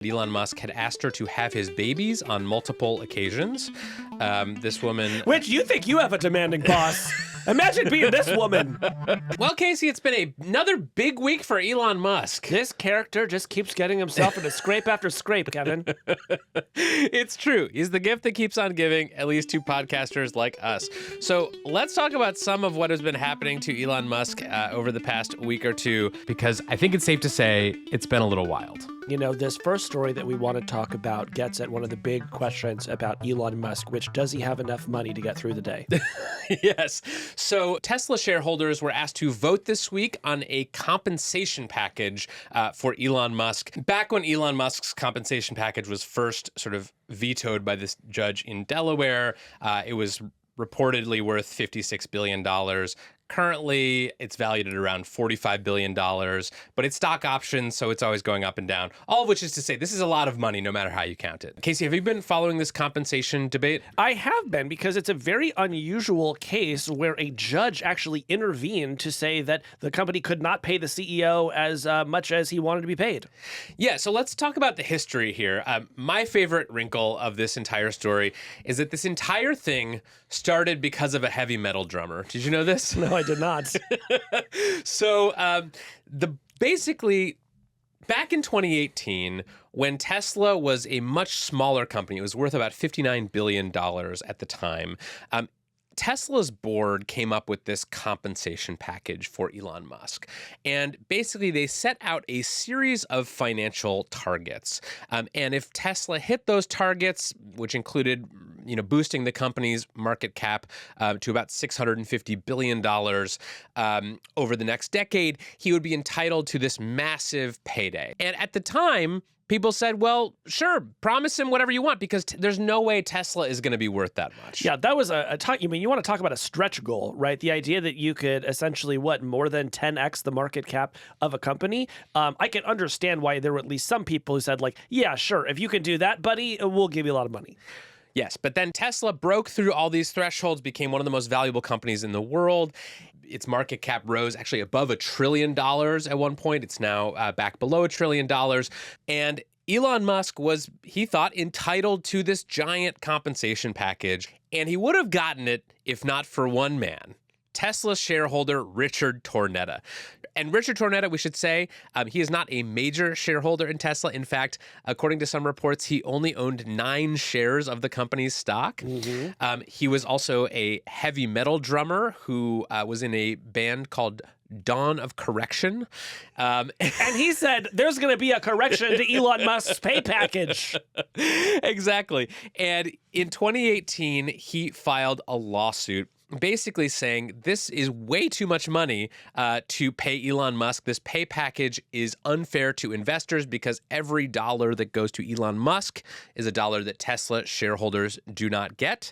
Elon Musk had asked her to have his babies on multiple occasions. This woman... Which you think you have a demanding boss. Imagine being this woman. Well, Casey, it's been another big week for Elon Musk. This character just keeps getting himself into scrape after scrape, Kevin. It's true. He's the gift that keeps on giving, at least to podcasters like us. So let's talk about some of what has been happening to Elon Musk over the past week or two, because I think it's safe to say it's been a little wild. You know, this first story that we want to talk about gets at one of the big questions about Elon Musk, which does he have enough money to get through the day? Yes. So Tesla shareholders were asked to vote this week on a compensation package for Elon Musk. Back when Elon Musk's compensation package was first sort of vetoed by this judge in Delaware, it was reportedly worth $56 billion. Currently, it's valued at around $45 billion, but it's stock options, so it's always going up and down. All of which is to say, this is a lot of money, no matter how you count it. Casey, have you been following this compensation debate? I have been, because it's a very unusual case where a judge actually intervened to say that the company could not pay the CEO as much as he wanted to be paid. Yeah, so let's talk about the history here. My favorite wrinkle of this entire story is that this entire thing started because of a heavy metal drummer. Did you know this? No, I did not. So basically, back in 2018, when Tesla was a much smaller company, it was worth about $59 billion at the time, Tesla's board came up with this compensation package for Elon Musk. And basically, they set out a series of financial targets. And if Tesla hit those targets, which included boosting the company's market cap to about $650 billion over the next decade, he would be entitled to this massive payday. And at the time, people said, well, sure, promise him whatever you want, because there's no way Tesla is going to be worth that much. Yeah, that was you want to talk about a stretch goal, right? The idea that you could essentially, more than 10x the market cap of a company. I can understand why there were at least some people who said, yeah, sure, if you can do that, buddy, we'll give you a lot of money. Yes, but then Tesla broke through all these thresholds, became one of the most valuable companies in the world. Its market cap rose actually above $1 trillion at one point. It's now back below $1 trillion. And Elon Musk was, he thought, entitled to this giant compensation package. And he would have gotten it if not for one man, Tesla shareholder Richard Tornetta. And Richard Tornetta, we should say, he is not a major shareholder in Tesla. In fact, according to some reports, he only owned 9 shares of the company's stock. Mm-hmm. He was also a heavy metal drummer who was in a band called Dawn of Correction. And he said, there's going to be a correction to Elon Musk's pay package. Exactly. And in 2018, he filed a lawsuit basically saying this is way too much money to pay Elon Musk. This pay package is unfair to investors because every dollar that goes to Elon Musk is a dollar that Tesla shareholders do not get.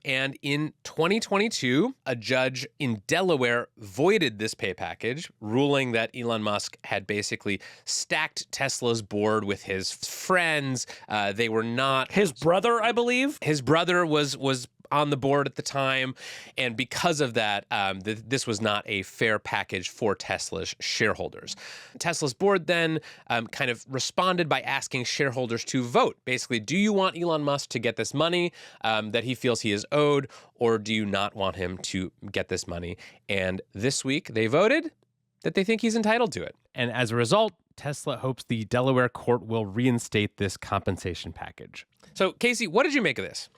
And in 2022, a judge in Delaware voided this pay package, ruling that Elon Musk had basically stacked Tesla's board with his friends. They were not... His brother, I believe? His brother was on the board at the time, and because of that, this was not a fair package for Tesla's shareholders. Tesla's board then kind of responded by asking shareholders to vote. Basically, do you want Elon Musk to get this money that he feels he is owed, or do you not want him to get this money? And this week, they voted that they think he's entitled to it. And as a result, Tesla hopes the Delaware court will reinstate this compensation package. So, Casey, what did you make of this?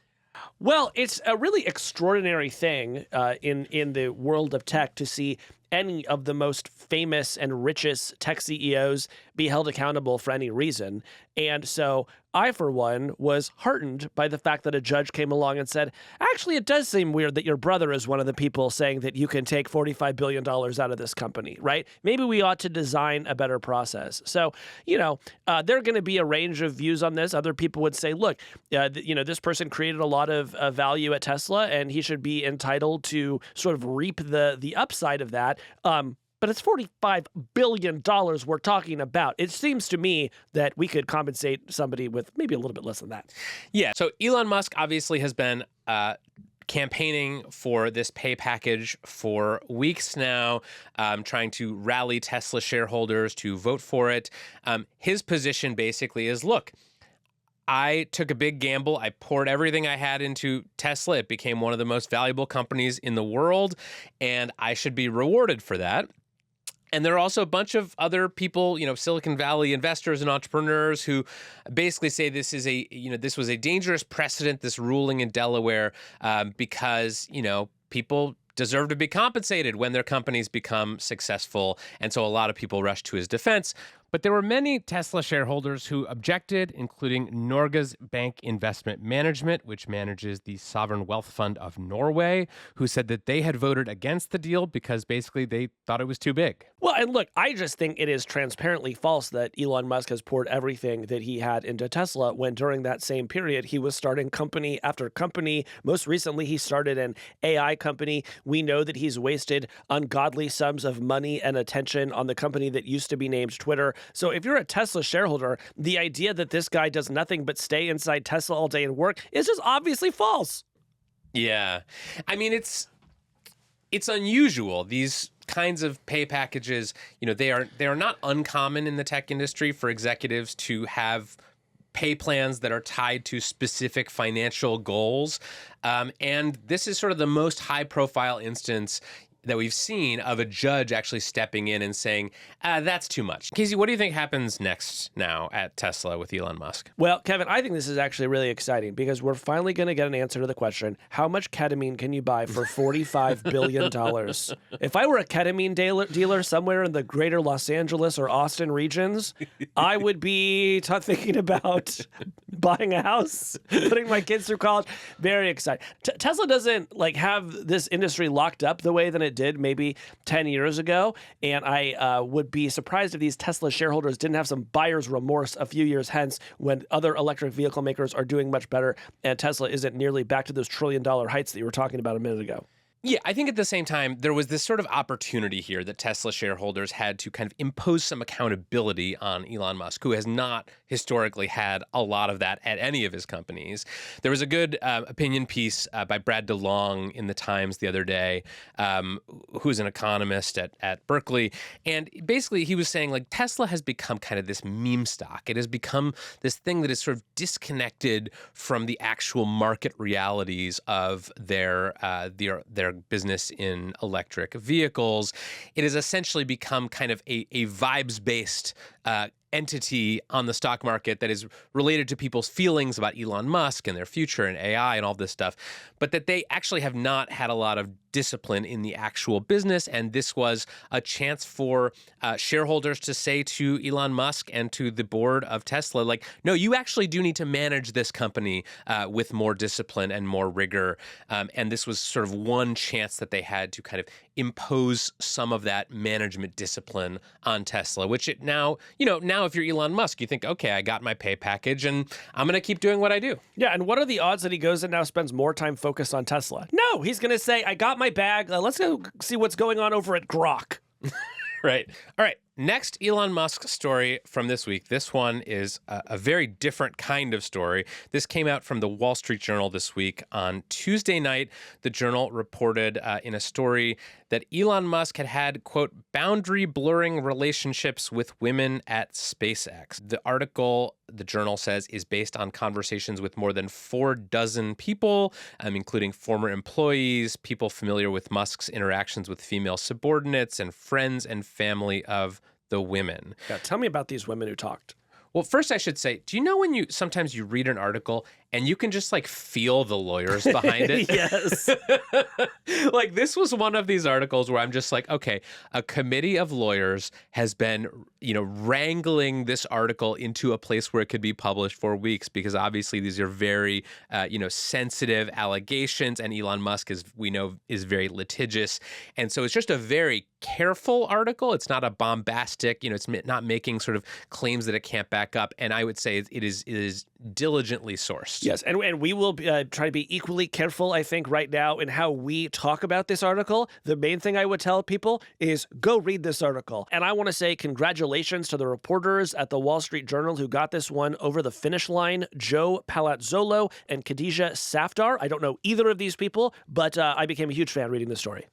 Well, it's a really extraordinary thing in the world of tech to see any of the most famous and richest tech CEOs be held accountable for any reason. And so I, for one, was heartened by the fact that a judge came along and said, actually, it does seem weird that your brother is one of the people saying that you can take $45 billion out of this company, right? Maybe we ought to design a better process. So, there are going to be a range of views on this. Other people would say, look, this person created a lot of value at Tesla, and he should be entitled to sort of reap the upside of that. But it's $45 billion we're talking about. It seems to me that we could compensate somebody with maybe a little bit less than that. Yeah. So Elon Musk obviously has been campaigning for this pay package for weeks now, trying to rally Tesla shareholders to vote for it. His position basically is, look, I took a big gamble. I poured everything I had into Tesla. It became one of the most valuable companies in the world, and I should be rewarded for that. And there are also a bunch of other people, Silicon Valley investors and entrepreneurs who basically say this was a dangerous precedent, this ruling in Delaware, because, people deserve to be compensated when their companies become successful. And so a lot of people rush to his defense. But there were many Tesla shareholders who objected, including Norges Bank Investment Management, which manages the sovereign wealth fund of Norway, who said that they had voted against the deal because basically they thought it was too big. Well, and look, I just think it is transparently false that Elon Musk has poured everything that he had into Tesla when during that same period he was starting company after company. Most recently, he started an AI company. We know that he's wasted ungodly sums of money and attention on the company that used to be named Twitter. So if you're a Tesla shareholder, the idea that this guy does nothing but stay inside Tesla all day and work is just obviously false. Yeah. I mean, it's unusual. These kinds of pay packages, they are not uncommon in the tech industry for executives to have pay plans that are tied to specific financial goals. And this is sort of the most high-profile instance that we've seen of a judge actually stepping in and saying, that's too much. Casey, what do you think happens next now at Tesla with Elon Musk? Well, Kevin, I think this is actually really exciting because we're finally going to get an answer to the question, how much ketamine can you buy for $45 billion? If I were a ketamine dealer somewhere in the greater Los Angeles or Austin regions, I would be thinking about buying a house, putting my kids through college. Very excited. Tesla doesn't have this industry locked up the way that it did maybe 10 years ago. And I would be surprised if these Tesla shareholders didn't have some buyer's remorse a few years hence when other electric vehicle makers are doing much better and Tesla isn't nearly back to those trillion-dollar heights that you were talking about a minute ago. Yeah, I think at the same time, there was this sort of opportunity here that Tesla shareholders had to kind of impose some accountability on Elon Musk, who has not historically had a lot of that at any of his companies. There was a good opinion piece by Brad DeLong in the Times the other day, who's an economist at Berkeley. And basically, he was saying, Tesla has become kind of this meme stock. It has become this thing that is sort of disconnected from the actual market realities of their business in electric vehicles. It has essentially become kind of a vibes-based entity on the stock market that is related to people's feelings about Elon Musk and their future and AI and all this stuff, but that they actually have not had a lot of discipline in the actual business. And this was a chance for shareholders to say to Elon Musk and to the board of Tesla, no, you actually do need to manage this company with more discipline and more rigor. And this was sort of one chance that they had to kind of impose some of that management discipline on Tesla, which now if you're Elon Musk, you think, okay, I got my pay package and I'm going to keep doing what I do. Yeah. And what are the odds that he goes and now spends more time focused on Tesla? No, he's going to say, I got my bag. Let's go see what's going on over at Grok. Right. All right. Next Elon Musk story from this week. This one is a very different kind of story. This came out from the Wall Street Journal this week. On Tuesday night, the Journal reported in a story that Elon Musk had, quote, boundary blurring relationships with women at SpaceX. The article, the Journal says, is based on conversations with more than 4 people, including former employees, people familiar with Musk's interactions with female subordinates, and friends and family of the women. Yeah, tell me about these women who talked. Well, first I should say, do you know when sometimes you read an article and you can just feel the lawyers behind it? Yes. This was one of these articles where I'm just okay, a committee of lawyers has been, wrangling this article into a place where it could be published for weeks, because obviously these are very, sensitive allegations, and Elon Musk, as we know, is very litigious. And so it's just a very careful article. It's not a bombastic, it's not making sort of claims that it can't back up. And I would say it is diligently sourced. Yes, and we will try to be equally careful, I think, right now in how we talk about this article. The main thing I would tell people is go read this article. And I want to say congratulations to the reporters at the Wall Street Journal who got this one over the finish line, Joe Palazzolo and Khadija Safdar. I don't know either of these people, but I became a huge fan reading this story.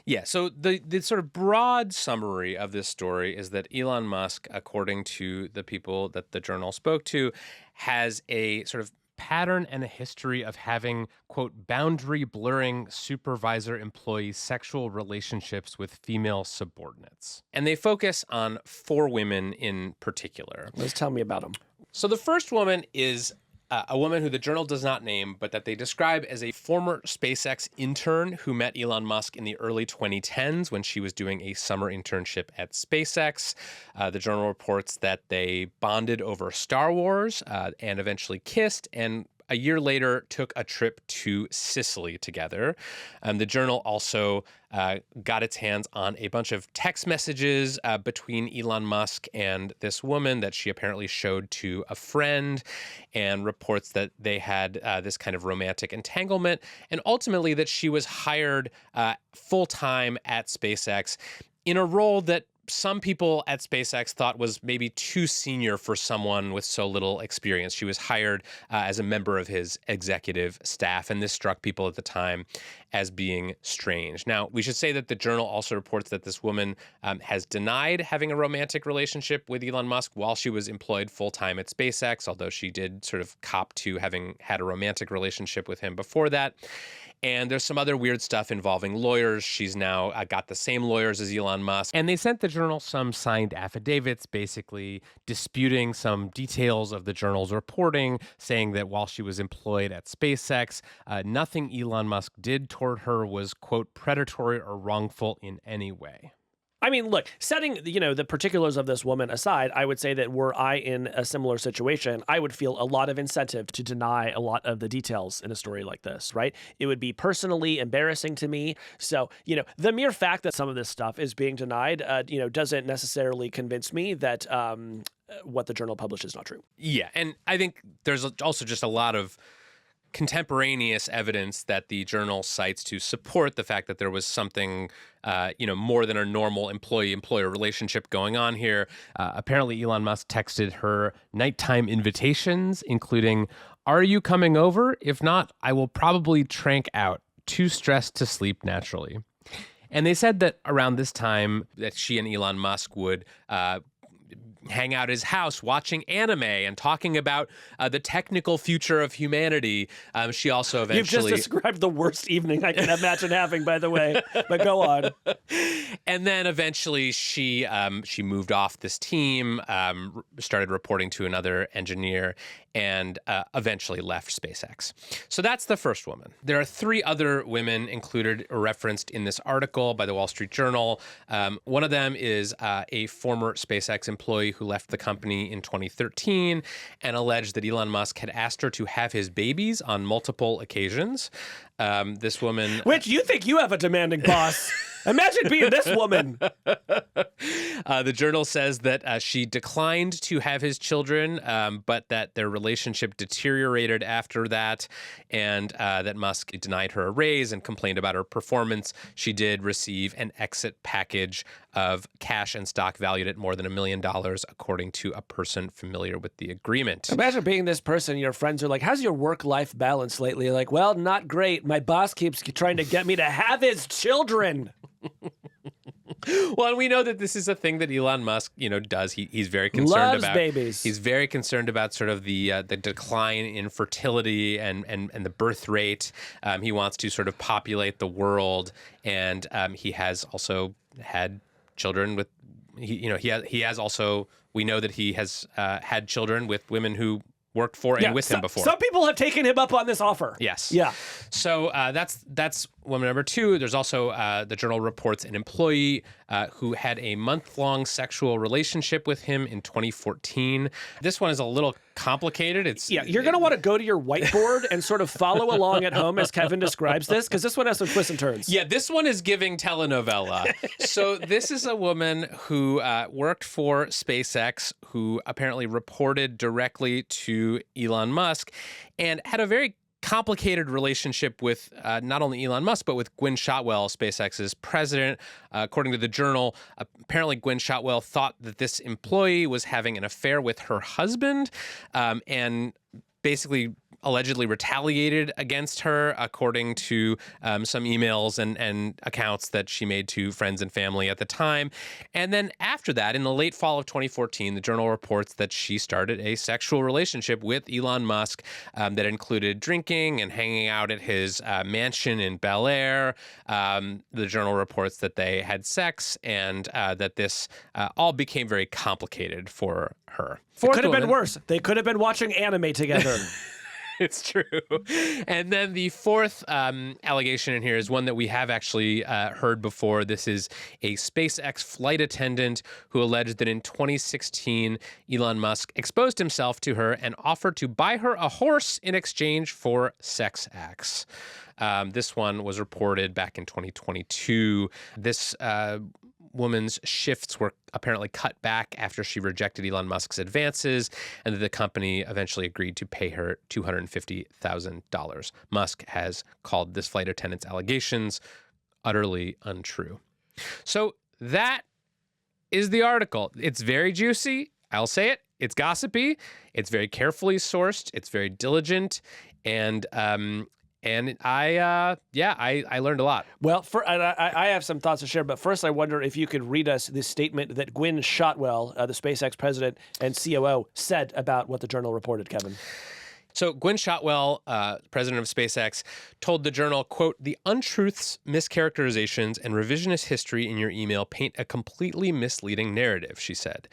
Yeah, so the sort of broad summary of this story is that Elon Musk, according to the people that the journal spoke to, has a sort of pattern and a history of having, quote, boundary blurring supervisor-employee sexual relationships with female subordinates. And they focus on 4 women in particular. Let's tell me about them. So the first woman is a woman who the journal does not name, but that they describe as a former SpaceX intern who met Elon Musk in the early 2010s when she was doing a summer internship at SpaceX. The journal reports that they bonded over Star Wars and eventually kissed, and a year later took a trip to Sicily together. The journal also got its hands on a bunch of text messages between Elon Musk and this woman that she apparently showed to a friend, and reports that they had this kind of romantic entanglement, and ultimately that she was hired full-time at SpaceX in a role that some people at SpaceX thought was maybe too senior for someone with so little experience. She was hired as a member of his executive staff, and this struck people at the time as being strange. Now, we should say that the journal also reports that this woman has denied having a romantic relationship with Elon Musk while she was employed full-time at SpaceX, although she did sort of cop to having had a romantic relationship with him before that. And there's some other weird stuff involving lawyers. She's now got the same lawyers as Elon Musk. And they sent the journal some signed affidavits, basically disputing some details of the journal's reporting, saying that while she was employed at SpaceX, nothing Elon Musk did toward her was, quote, predatory or wrongful in any way. I mean, look, setting, the particulars of this woman aside, I would say that were I in a similar situation, I would feel a lot of incentive to deny a lot of the details in a story like this, right? It would be personally embarrassing to me. So, the mere fact that some of this stuff is being denied, doesn't necessarily convince me that what the journal published is not true. Yeah, and I think there's also just a lot of contemporaneous evidence that the journal cites to support the fact that there was something, more than a normal employee-employer relationship going on here. Apparently, Elon Musk texted her nighttime invitations, including, "Are you coming over? If not, I will probably trank out. Too stressed to sleep naturally." And they said that around this time that she and Elon Musk would hang out at his house watching anime and talking about the technical future of humanity. She also eventually... You've just described the worst evening I can imagine having, by the way, but go on. And then eventually she moved off this team, started reporting to another engineer, and eventually left SpaceX. So that's the first woman. There are 3 other women included or referenced in this article by the Wall Street Journal. One of them is a former SpaceX employee who left the company in 2013 and alleged that Elon Musk had asked her to have his babies on multiple occasions. This woman... Which you think you have a demanding boss. Imagine being this woman. The journal says that she declined to have his children, but that their relationship deteriorated after that, and that Musk denied her a raise and complained about her performance. She did receive an exit package of cash and stock valued at more than $1 million, according to a person familiar with the agreement. Imagine being this person. Your friends are like, "How's your work-life balance lately?" You're like, "Well, not great. My boss keeps trying to get me to have his children." Well, and we know that this is a thing that Elon Musk, does. He's very concerned Loves about babies. He's very concerned about sort of the decline in fertility and the birth rate. He wants to sort of populate the world, and he has also had children with. He has also. We know that he has had children with women who worked for and with him before. Some people have taken him up on this offer. Yes. Yeah. So that's woman number 2. There's also the journal reports an employee who had a month-long sexual relationship with him in 2014. This one is a little complicated. You're going to want to go to your whiteboard and sort of follow along at home as Kevin describes this, because this one has some twists and turns. Yeah, this one is giving telenovela. So this is a woman who worked for SpaceX, who apparently reported directly to Elon Musk and had a very complicated relationship with not only Elon Musk, but with Gwynne Shotwell, SpaceX's president. According to the Journal, apparently Gwynne Shotwell thought that this employee was having an affair with her husband and basically allegedly retaliated against her, according to some emails and accounts that she made to friends and family at the time. And then after that, in the late fall of 2014, the Journal reports that she started a sexual relationship with Elon Musk that included drinking and hanging out at his mansion in Bel Air. The Journal reports that they had sex and that this all became very complicated for her. It could have been worse. They could have been watching anime together. It's true. And then the fourth allegation in here is one that we have actually heard before. This is a SpaceX flight attendant who alleged that in 2016, Elon Musk exposed himself to her and offered to buy her a horse in exchange for sex acts. This one was reported back in 2022. This woman's shifts were apparently cut back after she rejected Elon Musk's advances, and that the company eventually agreed to pay her $250,000. Musk has called this flight attendant's allegations utterly untrue. So that is the article. It's very juicy. I'll say it. It's gossipy. It's very carefully sourced. It's very diligent. And I learned a lot. Well, I have some thoughts to share, but first I wonder if you could read us this statement that Gwynne Shotwell, the SpaceX president and COO, said about what the Journal reported, Kevin. So Gwynne Shotwell, president of SpaceX, told the Journal, quote, "The untruths, mischaracterizations, and revisionist history in your email paint a completely misleading narrative," she said.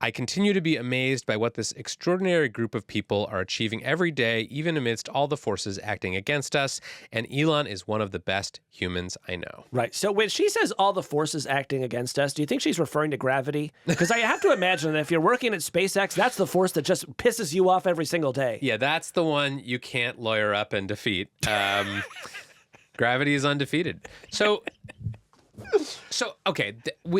"I continue to be amazed by what this extraordinary group of people are achieving every day, even amidst all the forces acting against us. And Elon is one of the best humans I know." Right. So when she says all the forces acting against us, do you think she's referring to gravity? Because I have to imagine that if you're working at SpaceX, that's the force that just pisses you off every single day. Yeah, that's the one you can't lawyer up and defeat. Gravity is undefeated. So okay,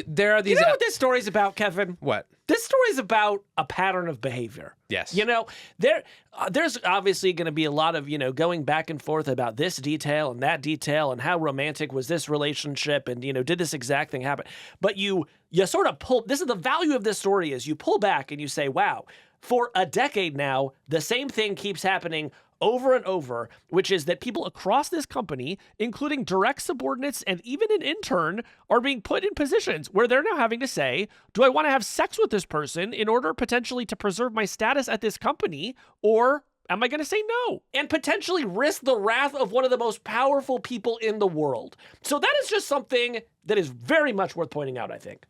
there are these... You know what this story's about, Kevin? What? This story is about a pattern of behavior. Yes. You know, there's obviously going to be a lot of, going back and forth about this detail and how romantic was this relationship and, did this exact thing happen? But you sort of pull, this is the value of this story is you pull back and you say, wow, for a decade now, the same thing keeps happening over and over, which is that people across this company, including direct subordinates and even an intern, are being put in positions where they're now having to say, do I want to have sex with this person in order potentially to preserve my status at this company, or am I going to say no? And potentially risk the wrath of one of the most powerful people in the world. So that is just something that is very much worth pointing out, I think.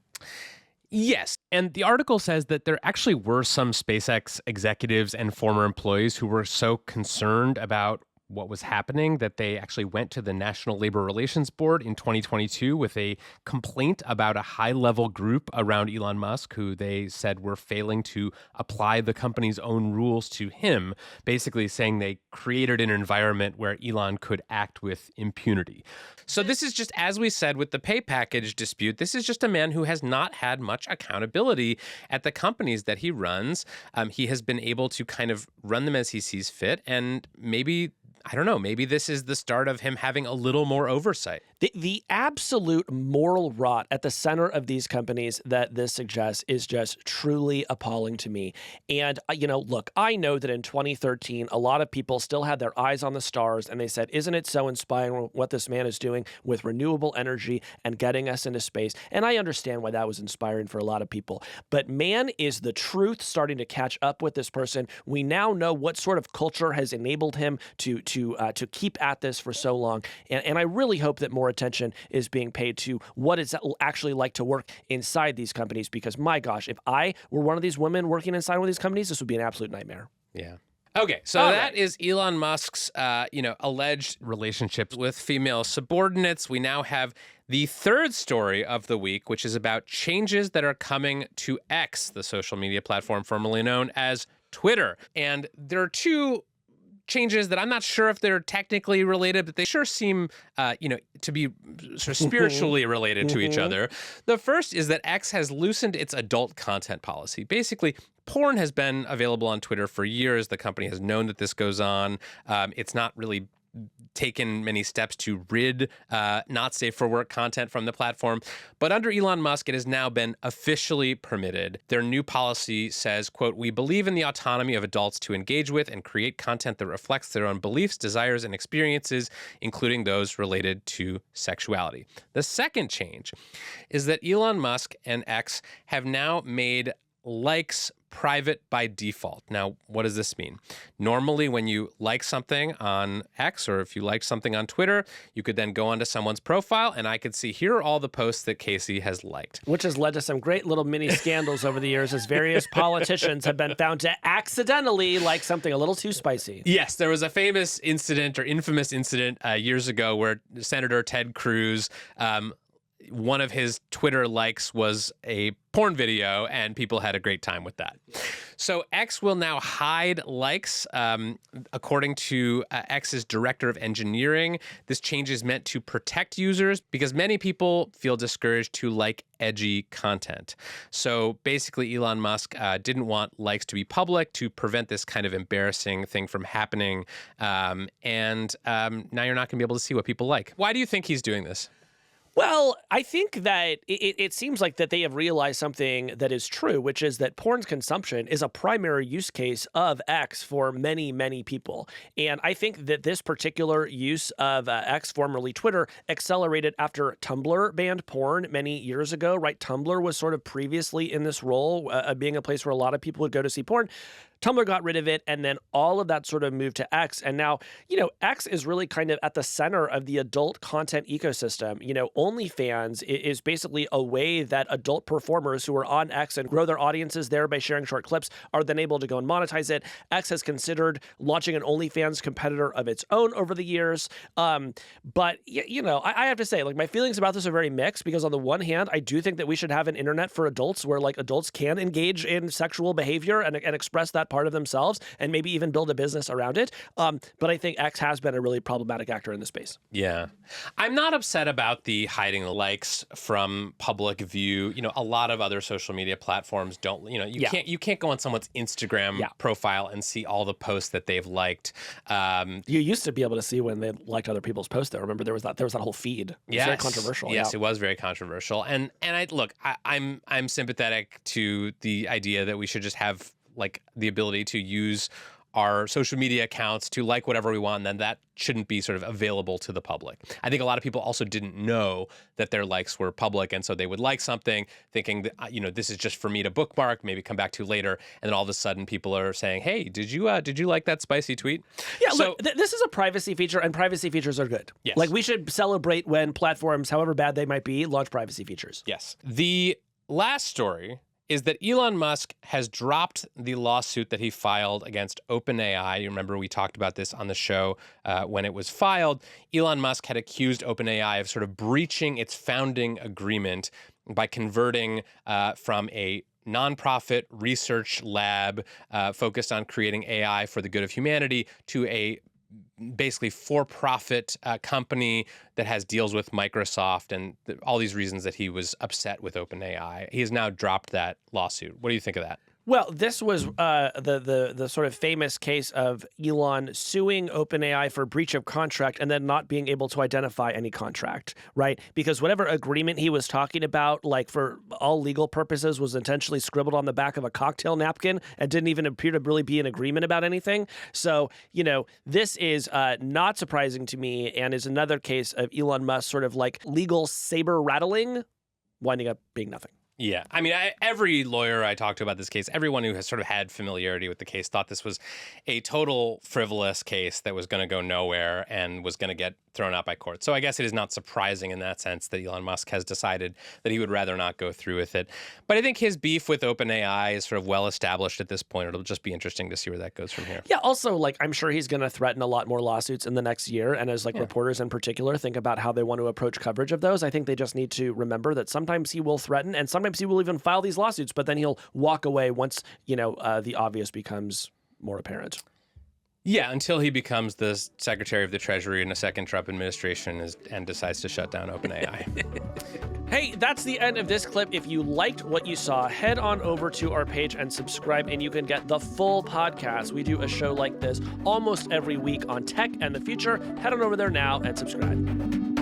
Yes. And the article says that there actually were some SpaceX executives and former employees who were so concerned about what was happening that they actually went to the National Labor Relations Board in 2022 with a complaint about a high-level group around Elon Musk who they said were failing to apply the company's own rules to him, basically saying they created an environment where Elon could act with impunity. So this is just, as we said with the pay package dispute, this is just a man who has not had much accountability at the companies that he runs. He has been able to kind of run them as he sees fit, and maybe this is the start of him having a little more oversight. The absolute moral rot at the center of these companies that this suggests is just truly appalling to me. And, look, I know that in 2013, a lot of people still had their eyes on the stars and they said, isn't it so inspiring what this man is doing with renewable energy and getting us into space? And I understand why that was inspiring for a lot of people. But man, is the truth starting to catch up with this person. We now know what sort of culture has enabled him to keep at this for so long. And I really hope that more attention is being paid to what it's actually like to work inside these companies, because my gosh, if I were one of these women working inside one of these companies, this would be an absolute nightmare. Yeah. Okay, so All that right. is Elon Musk's, alleged relationships with female subordinates. We now have the third story of the week, which is about changes that are coming to X, the social media platform formerly known as Twitter. And there are two changes that I'm not sure if they're technically related, but they sure seem, to be sort of spiritually related to each other. The first is that X has loosened its adult content policy. Basically, porn has been available on Twitter for years. The company has known that this goes on. It's not really taken many steps to rid not safe for work content from the platform. But under Elon Musk, it has now been officially permitted. Their new policy says, quote, "We believe in the autonomy of adults to engage with and create content that reflects their own beliefs, desires, and experiences, including those related to sexuality." The second change is that Elon Musk and X have now made likes private by default. Now, what does this mean? Normally, when you like something on X or if you like something on Twitter, you could then go onto someone's profile and I could see here are all the posts that Casey has liked. Which has led to some great little mini scandals over the years as various politicians have been found to accidentally like something a little too spicy. Yes, there was a famous incident or infamous incident years ago where Senator Ted Cruz, one of his Twitter likes was a porn video, and people had a great time with that. So X will now hide likes. According to X's director of engineering, this change is meant to protect users because many people feel discouraged to like edgy content. So basically, Elon Musk didn't want likes to be public to prevent this kind of embarrassing thing from happening. Now you're not going to be able to see what people like. Why do you think he's doing this? Well, I think that it seems like that they have realized something that is true, which is that porn's consumption is a primary use case of X for many, many people. And I think that this particular use of X, formerly Twitter, accelerated after Tumblr banned porn many years ago, right? Tumblr was sort of previously in this role of being a place where a lot of people would go to see porn. Tumblr got rid of it, and then all of that sort of moved to X. And now, X is really kind of at the center of the adult content ecosystem. OnlyFans is basically a way that adult performers who are on X and grow their audiences there by sharing short clips are then able to go and monetize it. X has considered launching an OnlyFans competitor of its own over the years. But I have to say, like, my feelings about this are very mixed because on the one hand, I do think that we should have an internet for adults where like adults can engage in sexual behavior and express that part of themselves and maybe even build a business around it. But I think X has been a really problematic actor in the space. Yeah. I'm not upset about the hiding the likes from public view. A lot of other social media platforms don't, you can't go on someone's Instagram profile and see all the posts that they've liked. You used to be able to see when they liked other people's posts though. Remember there was that whole feed. It was very controversial. Yes, it was very controversial. And I'm sympathetic to the idea that we should just have like the ability to use our social media accounts to like whatever we want, and then that shouldn't be sort of available to the public. I think a lot of people also didn't know that their likes were public, and so they would like something thinking that, this is just for me to bookmark, maybe come back to later, and then all of a sudden people are saying, hey, did you like that spicy tweet? Yeah, so, look, this is a privacy feature, and privacy features are good. Yes. Like, we should celebrate when platforms, however bad they might be, launch privacy features. Yes. The last story is that Elon Musk has dropped the lawsuit that he filed against OpenAI. You remember we talked about this on the show when it was filed. Elon Musk had accused OpenAI of sort of breaching its founding agreement by converting from a nonprofit research lab focused on creating AI for the good of humanity to a basically for-profit company that has deals with Microsoft and all these reasons that he was upset with OpenAI. He has now dropped that lawsuit. What do you think of that? Well, this was the sort of famous case of Elon suing OpenAI for breach of contract and then not being able to identify any contract, right? Because whatever agreement he was talking about, like for all legal purposes, was intentionally scribbled on the back of a cocktail napkin and didn't even appear to really be an agreement about anything. So, this is not surprising to me and is another case of Elon Musk sort of like legal saber rattling, winding up being nothing. Yeah. I mean, every lawyer I talked to about this case, everyone who has sort of had familiarity with the case thought this was a total frivolous case that was going to go nowhere and was going to get thrown out by court. So I guess it is not surprising in that sense that Elon Musk has decided that he would rather not go through with it. But I think his beef with OpenAI is sort of well established at this point. It'll just be interesting to see where that goes from here. Yeah, also, like, I'm sure he's going to threaten a lot more lawsuits in the next year. And as, like, reporters in particular think about how they want to approach coverage of those, I think they just need to remember that sometimes he will threaten and sometimes he will even file these lawsuits, but then he'll walk away once, the obvious becomes more apparent. Yeah, until he becomes the Secretary of the Treasury in a second Trump administration and decides to shut down OpenAI. Hey, that's the end of this clip. If you liked what you saw, head on over to our page and subscribe, and you can get the full podcast. We do a show like this almost every week on tech and the future. Head on over there now and subscribe.